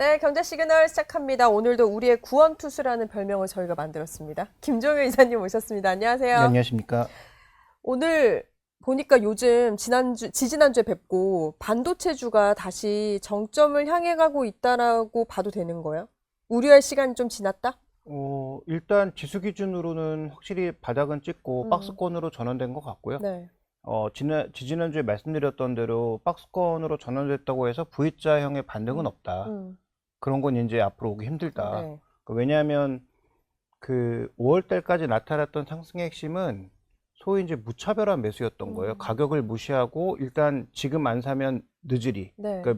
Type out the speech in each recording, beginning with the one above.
네, 경제 시그널 시작합니다. 오늘도 우리의 구원투수라는 별명을 저희가 만들었습니다. 김종효 이사님 모셨습니다. 안녕하세요. 네, 안녕하십니까. 오늘 보니까 요즘 지지난주에 뵙고 반도체주가 다시 정점을 향해 가고 있다라고 봐도 되는 거예요? 우려할 시간이 좀 지났다? 일단 지수 기준으로는 확실히 바닥은 찍고 박스권으로 전환된 것 같고요. 네. 지지난주에 말씀드렸던 대로 박스권으로 전환됐다고 해서 V자형의 반등은 없다. 그런 건 이제 앞으로 오기 힘들다. 네. 왜냐하면 그 5월 달까지 나타났던 상승의 핵심은 소위 이제 무차별한 매수였던 거예요. 가격을 무시하고 일단 지금 안 사면 늦으리. 네. 그러니까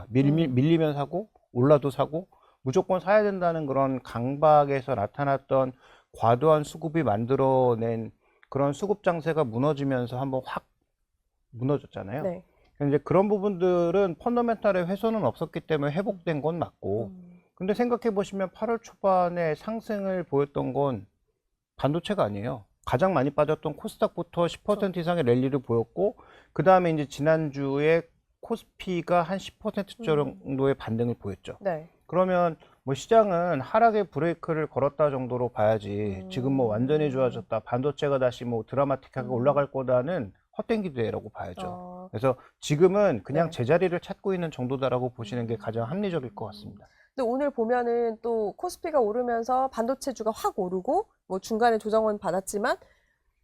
밀리면 사고 올라도 사고 무조건 사야 된다는 그런 강박에서 나타났던 과도한 수급이 만들어낸 그런 수급 장세가 무너지면서 한번 확 무너졌잖아요. 네. 이제 그런 부분들은 펀더멘탈의 훼손은 없었기 때문에 회복된 건 맞고, 근데 생각해 보시면 8월 초반에 상승을 보였던 건 반도체가 아니에요. 가장 많이 빠졌던 코스닥부터 10% 이상의 랠리를 보였고, 그 다음에 이제 지난주에 코스피가 한 10% 정도의 반등을 보였죠. 네. 그러면 뭐 시장은 하락의 브레이크를 걸었다 정도로 봐야지, 지금 뭐 완전히 좋아졌다, 반도체가 다시 뭐 드라마틱하게 올라갈 거다는 헛된 기대라고 봐야죠. 그래서 지금은 그냥 네. 제자리를 찾고 있는 정도다라고 보시는 게 가장 합리적일 것 같습니다. 근데 오늘 보면은 또 코스피가 오르면서 반도체주가 확 오르고 뭐 중간에 조정은 받았지만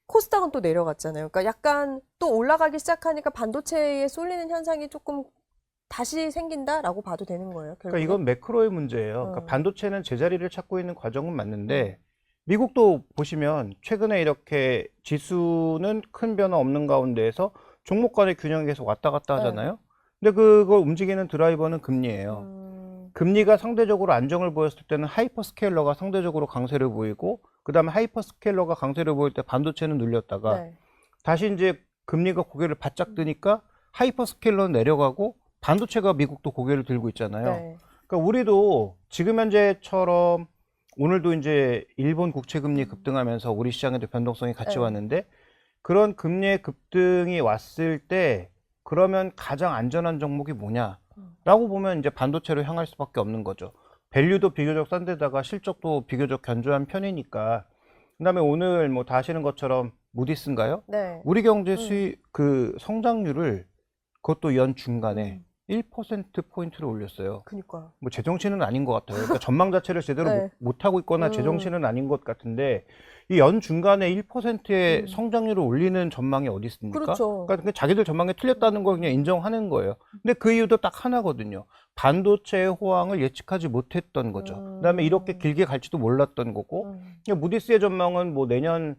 코스닥은 또 내려갔잖아요. 그러니까 약간 또 올라가기 시작하니까 반도체에 쏠리는 현상이 조금 다시 생긴다라고 봐도 되는 거예요. 그러니까 결국에. 이건 매크로의 문제예요. 그러니까 반도체는 제자리를 찾고 있는 과정은 맞는데, 미국도 보시면 최근에 이렇게 지수는 큰 변화 없는 가운데에서 종목 간의 균형이 계속 왔다 갔다 하잖아요. 근데 그걸 움직이는 드라이버는 금리예요. 금리가 상대적으로 안정을 보였을 때는 하이퍼스케일러가 상대적으로 강세를 보이고, 그 다음에 하이퍼스케일러가 강세를 보일 때 반도체는 눌렸다가 네. 다시 이제 금리가 고개를 바짝 드니까 하이퍼스케일러는 내려가고 반도체가 미국도 고개를 들고 있잖아요. 네. 그러니까 우리도 지금 현재처럼 오늘도 이제 일본 국채 금리 급등하면서 우리 시장에도 변동성이 같이 네. 왔는데, 그런 금리의 급등이 왔을 때 그러면 가장 안전한 종목이 뭐냐라고 보면 이제 반도체로 향할 수밖에 없는 거죠. 밸류도 비교적 싼 데다가 실적도 비교적 견조한 편이니까. 그다음에 오늘 뭐 다 아시는 것처럼 무디스인가요? 네. 우리 경제 그 성장률을 그것도 연 중간에 1%포인트를 올렸어요. 그니까요. 뭐 제정신은 아닌 것 같아요. 그러니까 전망 자체를 제대로 네. 못하고 있거나 제정신은 아닌 것 같은데, 이 연 중간에 1%의 성장률을 올리는 전망이 어디 있습니까? 그렇죠. 그러니까 자기들 전망이 틀렸다는 걸 그냥 인정하는 거예요. 근데 그 이유도 딱 하나거든요. 반도체의 호황을 예측하지 못했던 거죠. 그다음에 이렇게 길게 갈지도 몰랐던 거고, 무디스의 전망은 뭐 내년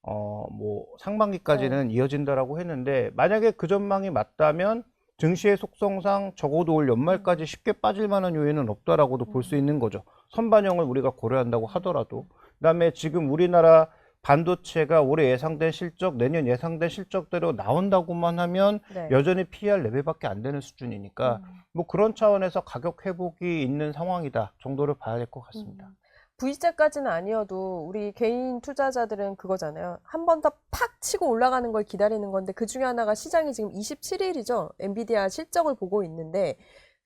뭐 상반기까지는 이어진다라고 했는데, 만약에 그 전망이 맞다면 증시의 속성상 적어도 올 연말까지 쉽게 빠질 만한 요인은 없다라고도 볼 수 있는 거죠. 선반영을 우리가 고려한다고 하더라도. 그다음에 지금 우리나라 반도체가 올해 예상된 실적, 내년 예상된 실적대로 나온다고만 하면 네. 여전히 PER 4배밖에 안 되는 수준이니까 뭐 그런 차원에서 가격 회복이 있는 상황이다 정도를 봐야 될 것 같습니다. V자까지는 아니어도 우리 개인 투자자들은 그거잖아요. 한 번 더 팍 치고 올라가는 걸 기다리는 건데, 그 중에 하나가 시장이 지금 27일이죠. 엔비디아 실적을 보고 있는데,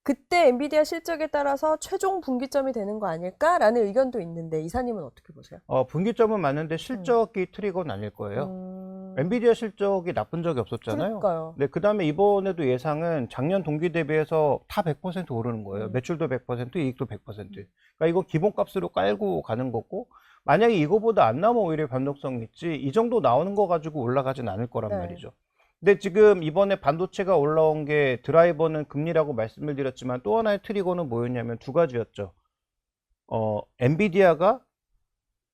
그때 엔비디아 실적에 따라서 최종 분기점이 되는 거 아닐까라는 의견도 있는데, 이사님은 어떻게 보세요? 분기점은 맞는데 실적이 트리거는 아닐 거예요. 엔비디아 실적이 나쁜 적이 없었잖아요. 그러니까요. 네, 그 다음에 이번에도 예상은 작년 동기 대비해서 다 100% 오르는 거예요. 매출도 100%, 이익도 100%. 그러니까 이건 기본값으로 깔고 가는 거고, 만약에 이거보다 안 나오면 오히려 변동성이 있지, 이 정도 나오는 거 가지고 올라가진 않을 거란 네. 말이죠. 근데 지금 이번에 반도체가 올라온 게 드라이버는 금리라고 말씀을 드렸지만, 또 하나의 트리거는 뭐였냐면 두 가지였죠. 엔비디아가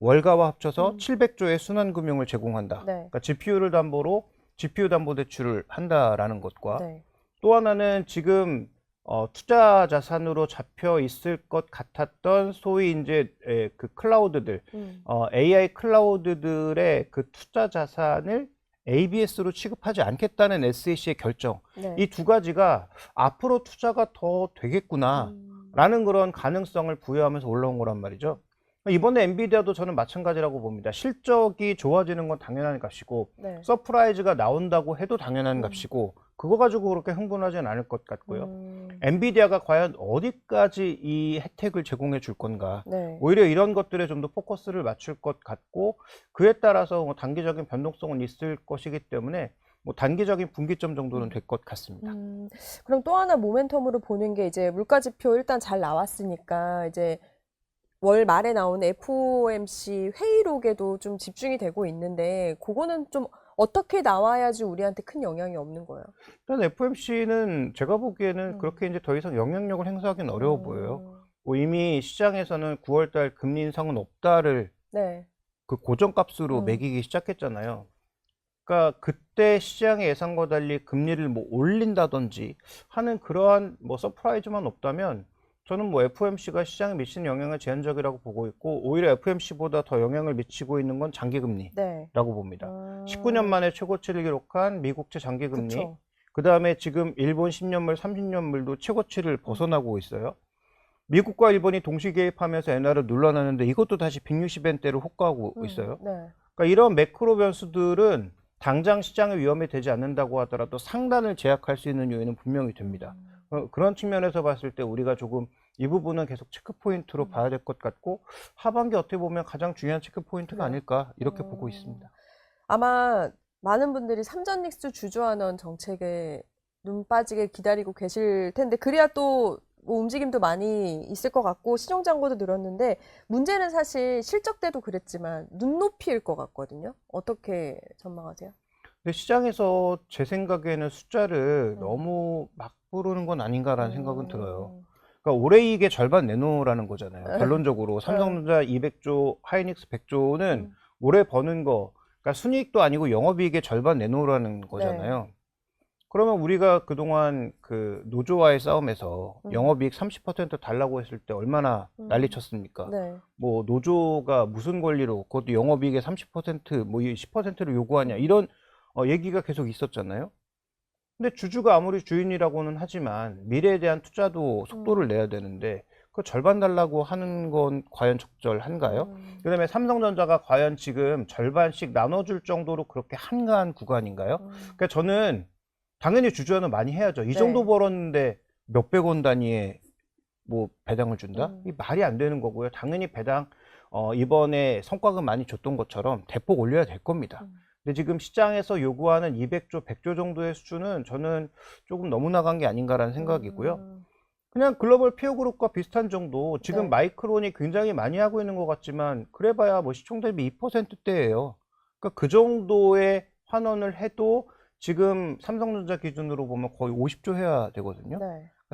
월가와 합쳐서 700조의 순환금융을 제공한다. 네. 그러니까 GPU를 담보로 GPU 담보 대출을 한다라는 것과, 네. 또 하나는 지금 투자 자산으로 잡혀 있을 것 같았던 소위 이제 그 클라우드들, AI 클라우드들의 그 투자 자산을 ABS로 취급하지 않겠다는 SEC의 결정. 네. 이 두 가지가 앞으로 투자가 더 되겠구나라는 그런 가능성을 부여하면서 올라온 거란 말이죠. 이번에 엔비디아도 저는 마찬가지라고 봅니다. 실적이 좋아지는 건 당연한 값이고, 네. 서프라이즈가 나온다고 해도 당연한 값이고, 그거 가지고 그렇게 흥분하지는 않을 것 같고요. 엔비디아가 과연 어디까지 이 혜택을 제공해 줄 건가. 네. 오히려 이런 것들에 좀 더 포커스를 맞출 것 같고 그에 따라서 뭐 단기적인 변동성은 있을 것이기 때문에 뭐 단기적인 분기점 정도는 될 것 같습니다. 그럼 또 하나 모멘텀으로 보는 게 이제 물가지표 일단 잘 나왔으니까 이제 월 말에 나오는 FOMC 회의록에도 좀 집중이 되고 있는데 그거는 좀 어떻게 나와야지 우리한테 큰 영향이 없는 거예요? 일단 FOMC는 제가 보기에는 그렇게 이제 더 이상 영향력을 행사하기는 어려워 보여요. 뭐 이미 시장에서는 9월달 금리 인상은 없다를 네. 그 고정값으로 매기기 시작했잖아요. 그러니까 그때 시장의 예상과 달리 금리를 뭐 올린다든지 하는 그러한 뭐 서프라이즈만 없다면 저는 뭐 FOMC가 시장에 미치는 영향은 제한적이라고 보고 있고 오히려 FOMC보다 더 영향을 미치고 있는 건 장기금리라고 네. 봅니다. 19년 만에 최고치를 기록한 미국채 장기금리, 그쵸. 그 다음에 지금 일본 10년물, 30년물도 최고치를 벗어나고 있어요. 미국과 일본이 동시 개입하면서 엔화를 눌러놨는데 이것도 다시 160엔대를 호가하고 있어요. 네. 그러니까 이런 매크로 변수들은 당장 시장의 위험이 되지 않는다고 하더라도 상단을 제약할 수 있는 요인은 분명히 됩니다. 그런 측면에서 봤을 때 우리가 조금 이 부분은 계속 체크 포인트로 봐야 될 것 같고 하반기 어떻게 보면 가장 중요한 체크 포인트가 아닐까 이렇게 보고 있습니다. 아마 많은 분들이 삼전릭스 주주환원 정책에 눈 빠지게 기다리고 계실 텐데 그래야 또 뭐 움직임도 많이 있을 것 같고 시정장고도 늘었는데 문제는 사실 실적 때도 그랬지만 눈높이일 것 같거든요. 어떻게 전망하세요? 근데 시장에서 제 생각에는 숫자를 너무 막 부르는 건 아닌가라는 생각은 들어요. 그러니까 올해 이익의 절반 내놓으라는 거잖아요. 결론적으로 삼성전자 200조, 하이닉스 100조는 올해 버는 거, 그러니까 순이익도 아니고 영업이익의 절반 내놓으라는 거잖아요. 그러면 우리가 그동안 그 노조와의 싸움에서 영업이익 30% 달라고 했을 때 얼마나 난리쳤습니까? 네. 뭐 노조가 무슨 권리로 그것도 영업이익의 30%뭐 10%를 요구하냐 이런 얘기가 계속 있었잖아요. 근데 주주가 아무리 주인이라고는 하지만 미래에 대한 투자도 속도를 내야 되는데 그 절반 달라고 하는 건 과연 적절한가요? 그다음에 삼성전자가 과연 지금 절반씩 나눠줄 정도로 그렇게 한가한 구간인가요? 그러니까 저는 당연히 주주환원 많이 해야죠. 이 정도 벌었는데 몇백 원 단위의 뭐 배당을 준다? 이 말이 안 되는 거고요. 당연히 배당 이번에 성과금 많이 줬던 것처럼 대폭 올려야 될 겁니다. 근데 지금 시장에서 요구하는 200조, 100조 정도의 수준은 저는 조금 너무 나간 게 아닌가라는 생각이고요. 그냥 글로벌 피어그룹과 비슷한 정도, 지금 마이크론이 굉장히 많이 하고 있는 것 같지만 그래봐야 뭐 시총 대비 2%대예요. 그러니까 그 정도의 환원을 해도 지금 삼성전자 기준으로 보면 거의 50조 해야 되거든요.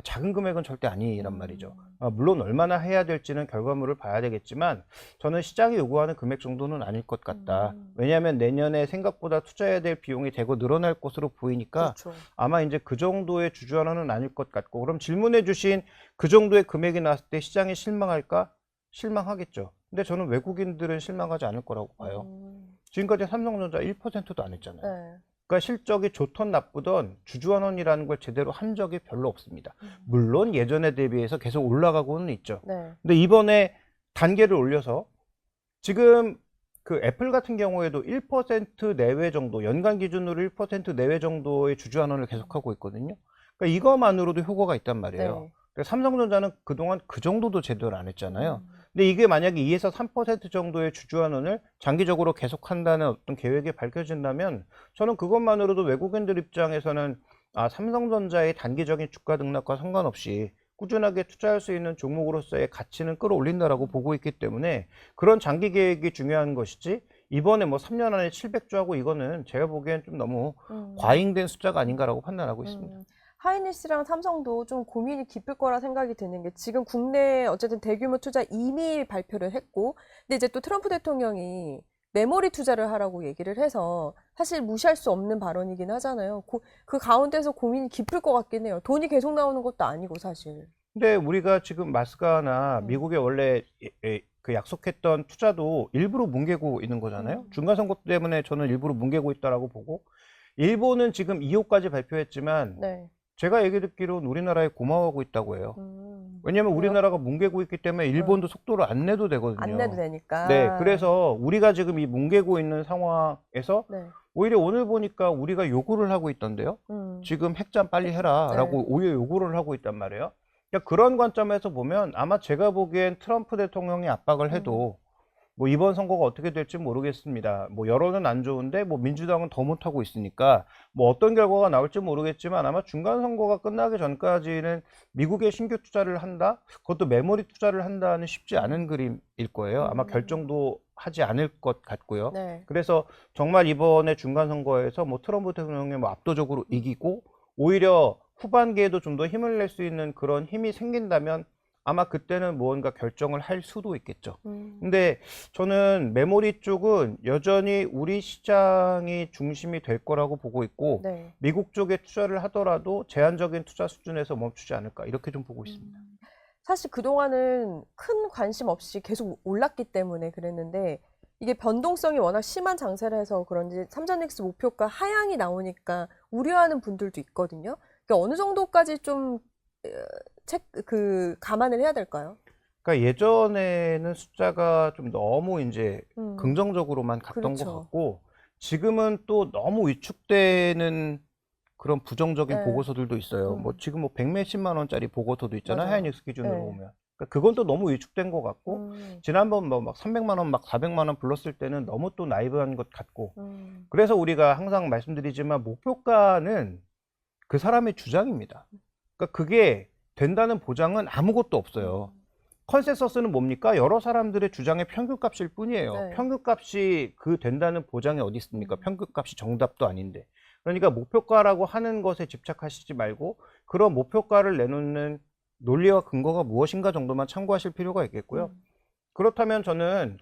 작은 금액은 절대 아니란 말이죠. 물론 얼마나 해야 될지는 결과물을 봐야 되겠지만 저는 시장이 요구하는 금액 정도는 아닐 것 같다. 왜냐하면 내년에 생각보다 투자해야 될 비용이 대거 늘어날 것으로 보이니까 그렇죠. 아마 이제 그 정도의 주주환원은 아닐 것 같고, 그럼 질문해 주신 그 정도의 금액이 나왔을 때 시장이 실망할까? 실망하겠죠. 근데 저는 외국인들은 실망하지 않을 거라고 봐요. 지금까지 삼성전자 1%도 안 했잖아요. 그러니까 실적이 좋던 나쁘던 주주환원이라는 걸 제대로 한 적이 별로 없습니다. 물론 예전에 대비해서 계속 올라가고는 있죠. 근데 이번에 단계를 올려서 지금 그 애플 같은 경우에도 1% 내외 정도, 연간 기준으로 1% 내외 정도의 주주환원을 계속하고 있거든요. 그러니까 이것만으로도 효과가 있단 말이에요. 삼성전자는 그동안 그 정도도 제대로 안 했잖아요. 근데 이게 만약에 2에서 3% 정도의 주주환원을 장기적으로 계속한다는 어떤 계획이 밝혀진다면 저는 그것만으로도 외국인들 입장에서는 삼성전자의 단기적인 주가 등락과 상관없이 꾸준하게 투자할 수 있는 종목으로서의 가치는 끌어올린다라고 보고 있기 때문에 그런 장기 계획이 중요한 것이지, 이번에 뭐 3년 안에 700조 하고 이거는 제가 보기엔 좀 너무 과잉된 숫자가 아닌가라고 판단하고 있습니다. 하이닉스랑 삼성도 좀 고민이 깊을 거라 생각이 드는 게 지금 국내 어쨌든 대규모 투자 이미 발표를 했고, 근데 이제 또 트럼프 대통령이 메모리 투자를 하라고 얘기를 해서 사실 무시할 수 없는 발언이긴 하잖아요. 그 가운데서 고민이 깊을 것 같긴 해요. 돈이 계속 나오는 것도 아니고 사실. 근데 우리가 지금 마스가나 미국에 원래 그 약속했던 투자도 일부러 뭉개고 있는 거잖아요. 중간선거 때문에 저는 일부러 뭉개고 있다라고 보고, 일본은 지금 2호까지 발표했지만 제가 얘기 듣기로는 우리나라에 고마워하고 있다고 해요. 왜냐면 우리나라가 뭉개고 있기 때문에 일본도 속도를 안 내도 되거든요. 안 내도 되니까. 네, 그래서 우리가 지금 이 뭉개고 있는 상황에서 오히려 오늘 보니까 우리가 요구를 하고 있던데요. 지금 핵잠 빨리 해라라고 네. 오히려 요구를 하고 있단 말이에요. 그러니까 그런 관점에서 보면 아마 제가 보기엔 트럼프 대통령이 압박을 해도 뭐 이번 선거가 어떻게 될지 모르겠습니다. 뭐 여론은 안 좋은데 뭐 민주당은 더 못하고 있으니까 뭐 어떤 결과가 나올지 모르겠지만 아마 중간 선거가 끝나기 전까지는 미국에 신규 투자를 한다? 그것도 메모리 투자를 한다는 쉽지 않은 그림일 거예요. 아마 결정도 하지 않을 것 같고요. 네. 그래서 정말 이번에 중간 선거에서 뭐 트럼프 대통령이 뭐 압도적으로 이기고 오히려 후반기에도 좀 더 힘을 낼 수 있는 그런 힘이 생긴다면 아마 그때는 무언가 결정을 할 수도 있겠죠. 근데 저는 메모리 쪽은 여전히 우리 시장이 중심이 될 거라고 보고 있고 네. 미국 쪽에 투자를 하더라도 제한적인 투자 수준에서 멈추지 않을까 이렇게 좀 보고 있습니다. 사실 그동안은 큰 관심 없이 계속 올랐기 때문에 그랬는데 이게 변동성이 워낙 심한 장세를 해서 그런지 삼성넥스 목표가 하향이 나오니까 우려하는 분들도 있거든요. 그러니까 어느 정도까지 좀 감안을 해야 될까요? 그러니까 예전에는 숫자가 좀 너무 이제 긍정적으로만 갔던 그렇죠. 것 같고 지금은 또 너무 위축되는 그런 부정적인 네. 보고서들도 있어요. 뭐 지금 뭐 100몇십만 원짜리 보고서도 있잖아요. 맞아요. 하이닉스 기준으로 네. 보면. 그러니까 그건 또 너무 위축된 것 같고 지난번 뭐 막 300만 원, 막 400만 원 불렀을 때는 너무 또 나이브한 것 같고 그래서 우리가 항상 말씀드리지만 목표가는 그 사람의 주장입니다. 그러니까 그게 된다는 보장은 아무것도 없어요. 컨센서스는 뭡니까? 여러 사람들의 주장의 평균값일 뿐이에요. 네. 평균값이 그 된다는 보장이 어디 있습니까? 평균값이 정답도 아닌데. 그러니까 목표가라고 하는 것에 집착하시지 말고 그런 목표가를 내놓는 논리와 근거가 무엇인가 정도만 참고하실 필요가 있겠고요. 그렇다면 저는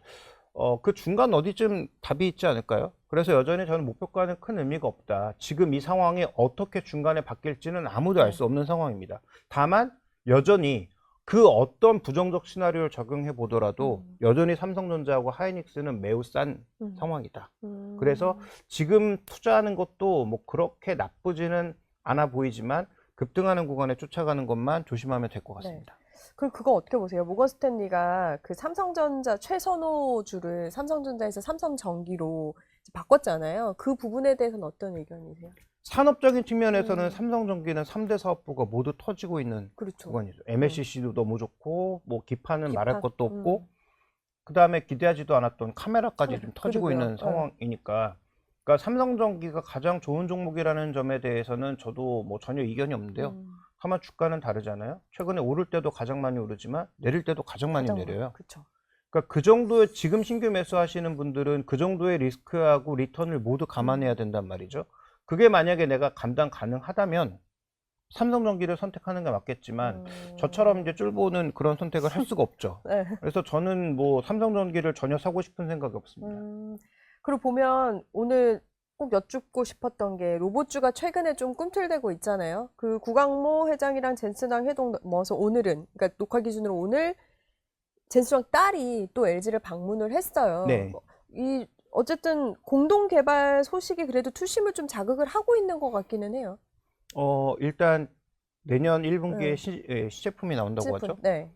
그 중간 어디쯤 답이 있지 않을까요? 그래서 여전히 저는 목표가는 큰 의미가 없다. 지금 이 상황이 어떻게 중간에 바뀔지는 아무도 알 수 없는 상황입니다. 다만 여전히 그 어떤 부정적 시나리오를 적용해 보더라도 여전히 삼성전자하고 하이닉스는 매우 싼 상황이다. 그래서 지금 투자하는 것도 뭐 그렇게 나쁘지는 않아 보이지만 급등하는 구간에 쫓아가는 것만 조심하면 될 것 같습니다. 네. 그럼 그거 어떻게 보세요? 모건 스탠리가 그 삼성전자 최선호주를 삼성전자에서 삼성전기로 이제 바꿨잖아요. 그 부분에 대해서는 어떤 의견이세요? 산업적인 측면에서는 삼성전기는 3대 사업부가 모두 터지고 있는 그렇죠. 구간이죠. MLCC도 너무 좋고 뭐 기판은 말할 기판. 것도 없고 그 다음에 기대하지도 않았던 카메라까지 좀 터지고 그러게요. 있는 상황이니까 그러니까 삼성전기가 가장 좋은 종목이라는 점에 대해서는 저도 뭐 전혀 이견이 없는데요. 다만 주가는 다르잖아요. 최근에 오를 때도 가장 많이 오르지만 내릴 때도 가장 많이 내려요. 그렇죠. 그러니까 그 정도의 지금 신규 매수하시는 분들은 그 정도의 리스크하고 리턴을 모두 감안해야 된단 말이죠. 그게 만약에 내가 감당 가능하다면 삼성전기를 선택하는 게 맞겠지만 저처럼 이제 쫄보는 그런 선택을 할 수가 없죠. 네. 그래서 저는 뭐 삼성전기를 전혀 사고 싶은 생각이 없습니다. 그리고 보면 오늘 꼭 여쭙고 싶었던 게 로봇주가 최근에 좀 꿈틀대고 있잖아요. 그 구광모 회장이랑 젠슨왕 회동 넘어서 오늘은 그러니까 녹화 기준으로 오늘 젠슨왕 딸이 또 LG를 방문을 했어요. 네. 이 어쨌든 공동 개발 소식이 그래도 투심을 좀 자극을 하고 있는 것 같기는 해요. 일단 내년 1분기에 네. 시제품이 나온다고 하죠. 네.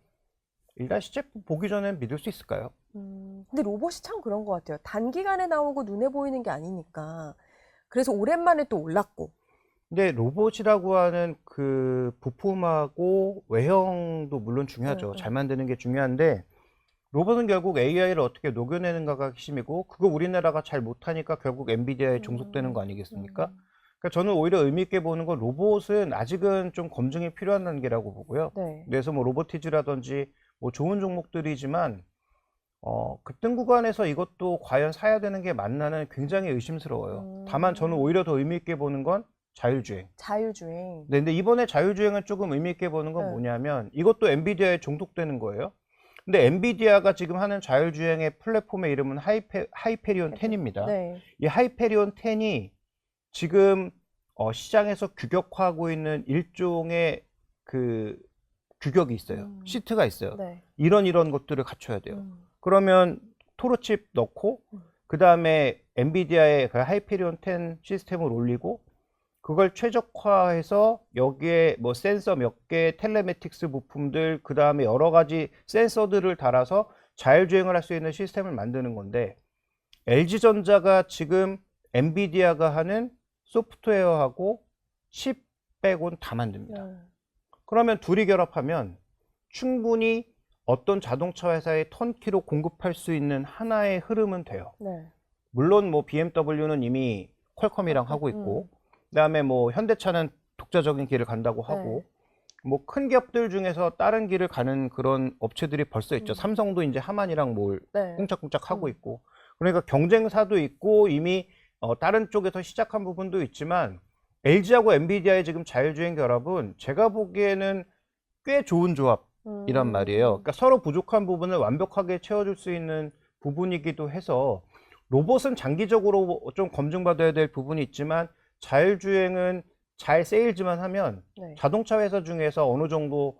일단 시제품 보기 전에 믿을 수 있을까요? 근데 로봇이 참 그런 것 같아요. 단기간에 나오고 눈에 보이는 게 아니니까. 그래서 오랜만에 또 올랐고. 근데 로봇이라고 하는 그 부품하고 외형도 물론 중요하죠. 잘 만드는 게 중요한데 로봇은 결국 AI를 어떻게 녹여내는가가 핵심이고 그거 우리나라가 잘 못하니까 결국 엔비디아에 종속되는 거 아니겠습니까? 그러니까 저는 오히려 의미 있게 보는 건 로봇은 아직은 좀 검증이 필요한 단계라고 보고요. 네. 그래서 뭐 로보티즈라든지 뭐 좋은 종목들이지만 급등 구간에서 이것도 과연 사야 되는 게 맞나는 굉장히 의심스러워요. 다만 저는 오히려 더 의미 있게 보는 건 자율주행. 자율주행. 네, 근데 이번에 자율주행은 조금 의미 있게 보는 건 뭐냐면 이것도 엔비디아에 종속되는 거예요. 근데 엔비디아가 지금 하는 자율주행의 플랫폼의 이름은 하이페리온 10입니다. 네. 이 하이페리온 10이 지금 시장에서 규격화하고 있는 일종의 그 규격이 있어요. 시트가 있어요. 네. 이런 것들을 갖춰야 돼요. 그러면 토로칩 넣고 그 다음에 엔비디아의 그 하이페리온 10 시스템을 올리고 그걸 최적화해서 여기에 뭐 센서 몇 개, 텔레매틱스 부품들, 그 다음에 여러 가지 센서들을 달아서 자율주행을 할 수 있는 시스템을 만드는 건데 LG전자가 지금 엔비디아가 하는 소프트웨어하고 칩 빼곤 다 만듭니다. 그러면 둘이 결합하면 충분히 어떤 자동차 회사의 턴키로 공급할 수 있는 하나의 흐름은 돼요. 네. 물론 뭐 BMW는 이미 퀄컴이랑 하고 있고, 그다음에 뭐 현대차는 독자적인 길을 간다고 하고, 뭐 큰 기업들 중에서 다른 길을 가는 그런 업체들이 벌써 있죠. 삼성도 이제 하만이랑 뭘 네. 꿍짝꿍짝 하고 있고, 그러니까 경쟁사도 있고 이미 다른 쪽에서 시작한 부분도 있지만 LG하고 엔비디아의 지금 자율주행 결합은 제가 보기에는 꽤 좋은 조합이란 말이에요. 그러니까 서로 부족한 부분을 완벽하게 채워줄 수 있는 부분이기도 해서 로봇은 장기적으로 좀 검증받아야 될 부분이 있지만 자율주행은 잘 세일즈만 하면 네. 자동차 회사 중에서 어느 정도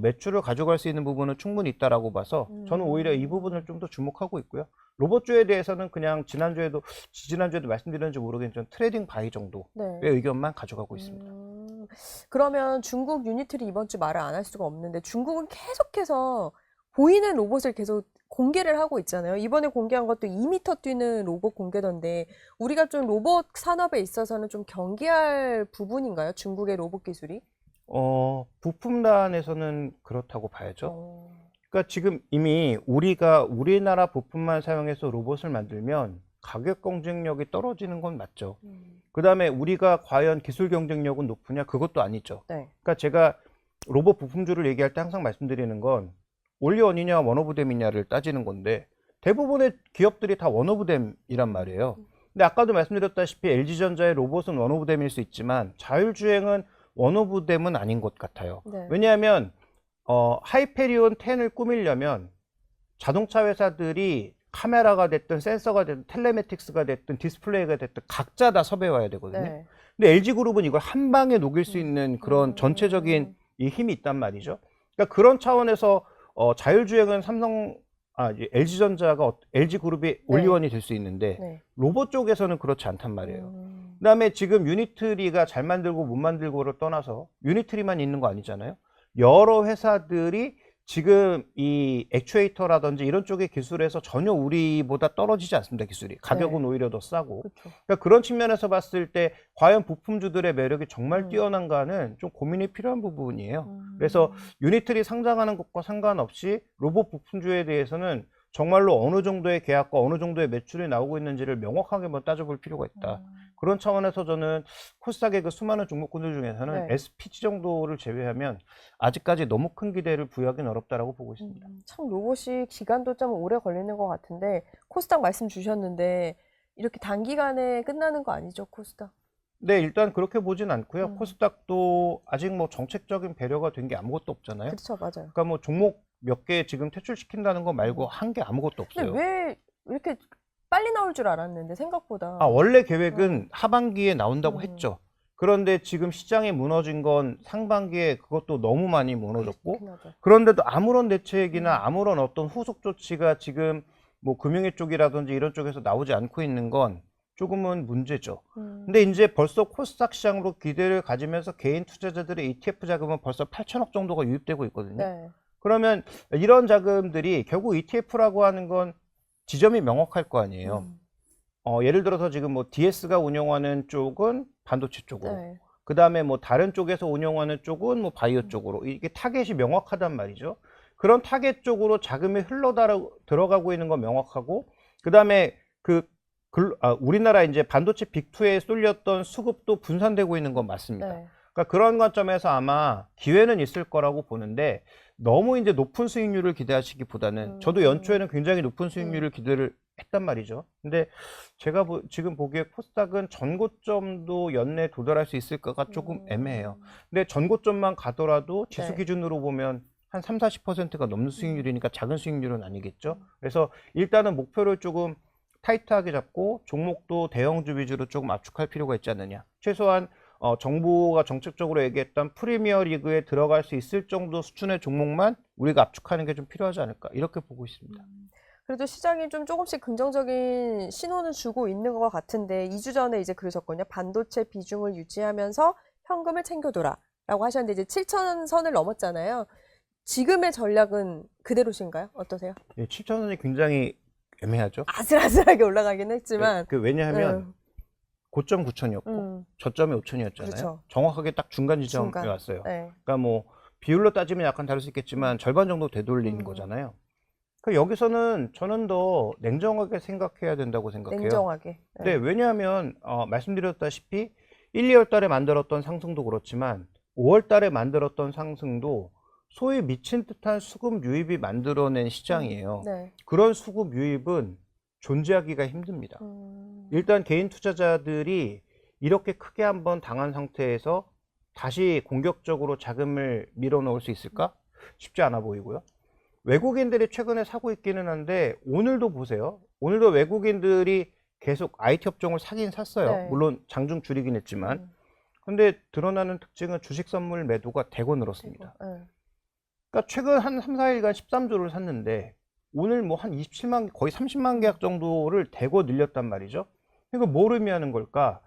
매출을 가져갈 수 있는 부분은 충분히 있다라고 봐서 저는 오히려 이 부분을 좀 더 주목하고 있고요. 로봇주에 대해서는 그냥 지난주에도 말씀드렸는지 모르겠지만 트레이딩 바이 정도의 네. 의견만 가져가고 있습니다. 그러면 중국 유니트리 이번 주 말을 안 할 수가 없는데 중국은 계속해서 보이는 로봇을 계속 공개를 하고 있잖아요. 이번에 공개한 것도 2m 뛰는 로봇 공개던데 우리가 좀 로봇 산업에 있어서는 좀 경계할 부분인가요? 중국의 로봇 기술이? 부품단에서는 그렇다고 봐야죠. 그러니까 지금 이미 우리가 우리나라 부품만 사용해서 로봇을 만들면 가격 경쟁력이 떨어지는 건 맞죠. 그 다음에 우리가 과연 기술 경쟁력은 높으냐? 그것도 아니죠. 네. 그러니까 제가 로봇 부품주를 얘기할 때 항상 말씀드리는 건 올리원이냐 원오브댐이냐를 따지는 건데 대부분의 기업들이 다 원오브댐이란 말이에요. 근데 아까도 말씀드렸다시피 LG전자의 로봇은 원오브댐일 수 있지만 자율주행은 원오브댐은 아닌 것 같아요. 네. 왜냐하면 하이페리온 10을 꾸미려면 자동차 회사들이 카메라가 됐든 센서가 됐든 텔레매틱스가 됐든 디스플레이가 됐든 각자 다 섭외 와야 되거든요. 네. 근데 LG그룹은 이걸 한 방에 녹일 수 있는 그런 전체적인 이 힘이 있단 말이죠. 그러니까 그런 차원에서 자율주행은 LG전자가 LG그룹이 올리원이 될 수 있는데 네. 로봇 쪽에서는 그렇지 않단 말이에요. 그다음에 지금 유니트리가 잘 만들고 못 만들고를 떠나서 유니트리만 있는 거 아니잖아요. 여러 회사들이 지금 이 액추에이터라든지 이런 쪽의 기술에서 전혀 우리보다 떨어지지 않습니다. 기술이 가격은 네. 오히려 더 싸고. 그렇죠. 그러니까 그런 측면에서 봤을 때 과연 부품주들의 매력이 정말 뛰어난가는 좀 고민이 필요한 부분이에요. 그래서 유니트리 상장하는 것과 상관없이 로봇 부품주에 대해서는 정말로 어느 정도의 계약과 어느 정도의 매출이 나오고 있는지를 명확하게 한번 따져볼 필요가 있다. 그런 차원에서 저는 코스닥의 그 수많은 종목군들 중에서는 네. SPG 정도를 제외하면 아직까지 너무 큰 기대를 부여하기는 어렵다라고 보고 있습니다. 참 로봇이 기간도 좀 오래 걸리는 것 같은데 코스닥 말씀 주셨는데 이렇게 단기간에 끝나는 거 아니죠, 코스닥? 네, 일단 그렇게 보진 않고요. 코스닥도 아직 뭐 정책적인 배려가 된 게 아무것도 없잖아요. 그렇죠, 맞아요. 그러니까 뭐 종목 몇 개 지금 퇴출시킨다는 거 말고 한 게 아무것도 근데 없어요. 왜 이렇게 빨리 나올 줄 알았는데 생각보다. 원래 계획은 하반기에 나온다고 했죠. 그런데 지금 시장이 무너진 건 상반기에 그것도 너무 많이 무너졌고, 그렇긴 하죠. 그런데도 아무런 대책이나 아무런 어떤 후속 조치가 지금 뭐 금융위 쪽이라든지 이런 쪽에서 나오지 않고 있는 건 조금은 문제죠. 근데 이제 벌써 코스닥 시장으로 기대를 가지면서 개인 투자자들의 ETF 자금은 벌써 8천억 정도가 유입되고 있거든요. 네. 그러면 이런 자금들이 결국 ETF라고 하는 건 지점이 명확할 거 아니에요. 예를 들어서 지금 뭐 DS가 운영하는 쪽은 반도체 쪽으로, 네. 그 다음에 뭐 다른 쪽에서 운영하는 쪽은 뭐 바이오 쪽으로, 이게 타겟이 명확하단 말이죠. 그런 타겟 쪽으로 자금이 들어가고 있는 건 명확하고, 그 다음에 우리나라 이제 반도체 빅2에 쏠렸던 수급도 분산되고 있는 건 맞습니다. 네. 그러니까 그런 관점에서 아마 기회는 있을 거라고 보는데 너무 이제 높은 수익률을 기대하시기보다는 저도 연초에는 굉장히 높은 수익률을 기대를 했단 말이죠. 근데 제가 지금 보기에 코스닥은 전고점도 연내 도달할 수 있을까가 조금 애매해요. 근데 전고점만 가더라도 지수 네. 기준으로 보면 한 30~40%가 넘는 수익률이니까 작은 수익률은 아니겠죠. 그래서 일단은 목표를 조금 타이트하게 잡고 종목도 대형주 위주로 조금 압축할 필요가 있지 않느냐. 최소한 정부가 정책적으로 얘기했던 프리미어 리그에 들어갈 수 있을 정도 수준의 종목만 우리가 압축하는 게 좀 필요하지 않을까, 이렇게 보고 있습니다. 그래도 시장이 좀 조금씩 긍정적인 신호는 주고 있는 것 같은데 2주 전에 이제 그러셨거든요. 반도체 비중을 유지하면서 현금을 챙겨둬라 라고 하셨는데 이제 7,000선을 넘었잖아요. 지금의 전략은 그대로신가요? 어떠세요? 예, 7,000원이 굉장히 애매하죠. 아슬아슬하게 올라가긴 했지만 왜냐하면 고점 9천이었고 저점이 5천이었잖아요. 그렇죠. 정확하게 딱 중간 지점에 중간. 왔어요. 네. 그러니까 뭐 비율로 따지면 약간 다를 수 있겠지만 절반 정도 되돌린 거잖아요. 그러니까 여기서는 저는 더 냉정하게 생각해야 된다고 생각해요. 냉정하게. 네, 왜냐하면 말씀드렸다시피 1, 2월 달에 만들었던 상승도 그렇지만 5월 달에 만들었던 상승도 소위 미친 듯한 수급 유입이 만들어낸 시장이에요. 네. 그런 수급 유입은 존재하기가 힘듭니다. 일단 개인 투자자들이 이렇게 크게 한번 당한 상태에서 다시 공격적으로 자금을 밀어넣을 수 있을까? 쉽지 않아 보이고요. 외국인들이 최근에 사고 있기는 한데 오늘도 보세요. 오늘도 외국인들이 계속 IT 업종을 사긴 샀어요. 네. 물론 장중 줄이긴 했지만. 근데 드러나는 특징은 주식 선물 매도가 대거 늘었습니다. 네. 그러니까 최근 한 3, 4일간 13조를 샀는데 오늘 뭐 한 27만, 거의 30만 계약 정도를 대거 늘렸단 말이죠. 이거 뭘 의미하는 걸까?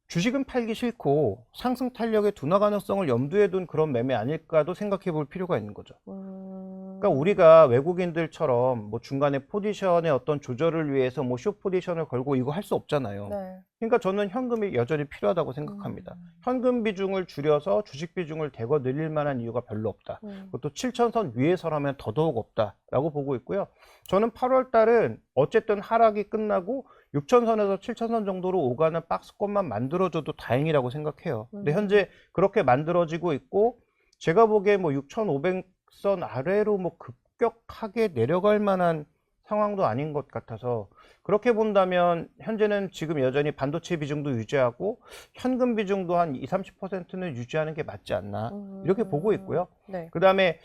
주식은 팔기 싫고 상승 탄력의 둔화 가능성을 염두에 둔 그런 매매 아닐까도 생각해 볼 필요가 있는 거죠. 그러니까 우리가 외국인들처럼 뭐 중간에 포지션의 어떤 조절을 위해서 뭐 숏 포지션을 걸고 이거 할 수 없잖아요. 네. 그러니까 저는 현금이 여전히 필요하다고 생각합니다. 현금 비중을 줄여서 주식 비중을 대거 늘릴 만한 이유가 별로 없다. 그것도 7천선 위에서라면 더더욱 없다라고 보고 있고요. 저는 8월 달은 어쨌든 하락이 끝나고 6천선에서 7천선 정도로 오가는 박스권만 만들어줘도 다행이라고 생각해요. 근데 현재 그렇게 만들어지고 있고 제가 보기에 뭐 6,500선 아래로 뭐 급격하게 내려갈 만한 상황도 아닌 것 같아서 그렇게 본다면 현재는 지금 여전히 반도체 비중도 유지하고 현금 비중도 한 20, 30%는 유지하는 게 맞지 않나 이렇게 보고 있고요. 네. 그 다음에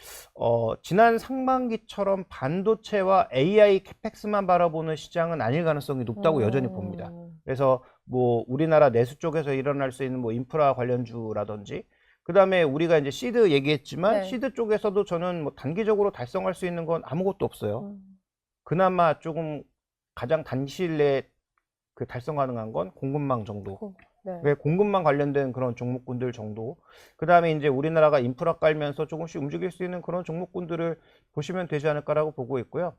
지난 상반기처럼 반도체와 AI 캐펙스만 바라보는 시장은 아닐 가능성이 높다고 여전히 봅니다. 그래서 뭐 우리나라 내수 쪽에서 일어날 수 있는 뭐 인프라 관련주라든지 그 다음에 우리가 이제 시드 얘기했지만 네. 시드 쪽에서도 저는 뭐 단기적으로 달성할 수 있는 건 아무것도 없어요. 그나마 조금 가장 단시일 내에 그 달성 가능한 건 공급망 정도. 네. 왜 공급망 관련된 그런 종목군들 정도. 그 다음에 이제 우리나라가 인프라 깔면서 조금씩 움직일 수 있는 그런 종목군들을 보시면 되지 않을까라고 보고 있고요.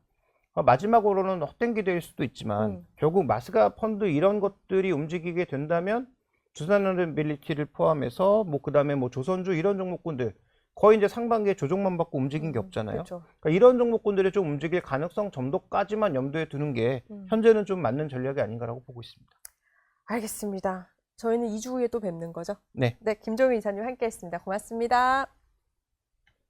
마지막으로는 헛된 기대일 수도 있지만 결국 마스가 펀드 이런 것들이 움직이게 된다면 주산은빌리티를 포함해서 뭐 그 다음에 뭐 조선주 이런 종목군들 거의 이제 상반기에 조정만 받고 움직인 게 없잖아요. 그렇죠. 그러니까 이런 종목군들이 좀 움직일 가능성 정도까지만 염두에 두는 게 현재는 좀 맞는 전략이 아닌가라고 보고 있습니다. 알겠습니다. 저희는 2주 후에 또 뵙는 거죠? 네. 네, 김종민 이사님 함께 했습니다. 고맙습니다.